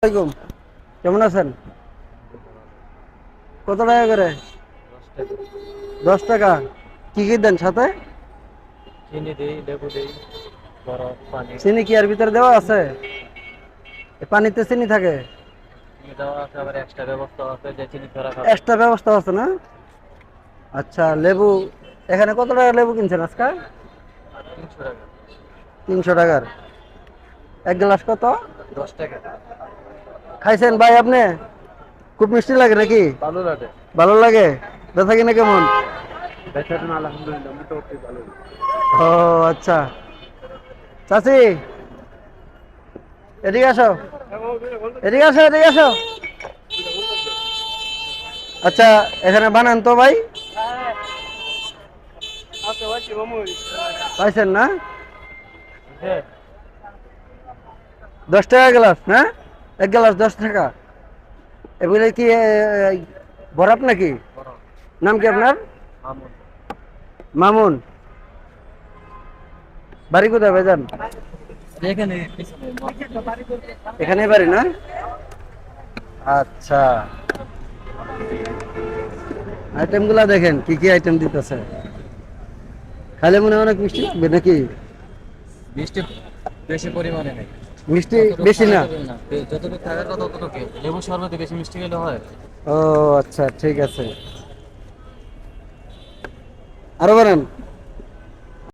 আসসালামাইকুম। কেমন আছেন? কত টাকা করে? 10 টাকা। কি কি দেন সাথে? চিনি দেই, লেবু দেই, বরফ, পানি। চিনি কি এর ভিতরে দেওয়া আছে? এ পানিতে চিনি থাকে? চিনি দেওয়া আছে, আবার এক্সট্রা ব্যবস্থা আছে যে চিনি ছাড়া খাবে। এক্সট্রা ব্যবস্থা আছে না? আচ্ছা, লেবু এখানে কত টাকা লেবু কিনছেন আজকে? 300 টাকা। 300 টাকার। এক গ্লাস কত? 10 টাকা। খাইছেন ভাই আপনি? খুব মিষ্টি লাগে নাকি? ভালো লাগে। ভালো লাগে? বেচা কিনা কেমন? বেচাকেনা আলহামদুলিল্লাহ মোটামুটি ভালো। ও আচ্ছা। চাচি, এদিকে আসো, এদিকে আসো, এদিকে আসো। আচ্ছা, এখানে বানান তো ভাই? পাইছেন না? হ্যাঁ। 10 টাকা গ্লাস না? এক গ্লাস 10 টাকা। এগুলো কি বরফ নাকি? বরফ। নাম কি আপনার? মামুন। মামুন। বাড়ি কোথায় ভাইজান? এখানে পিছনে এখানে বাড়ি না? আচ্ছা, আইটেম গুলা দেখেন কি কি আইটেম দিতেছে। খাইলে মনে হয় অনেক মিষ্টি লাগবে নাকি? মিষ্টি বেশি পরিমাণে নেই। মিষ্টি যতটুকু বেশি থাকার না? কথা না, যতটুকু থাকার কথা ততটুকু। লেবু শরবতে বেশি মিষ্টি খেলে হয়। ও আচ্ছা, ঠিক আছে। আরো বানান।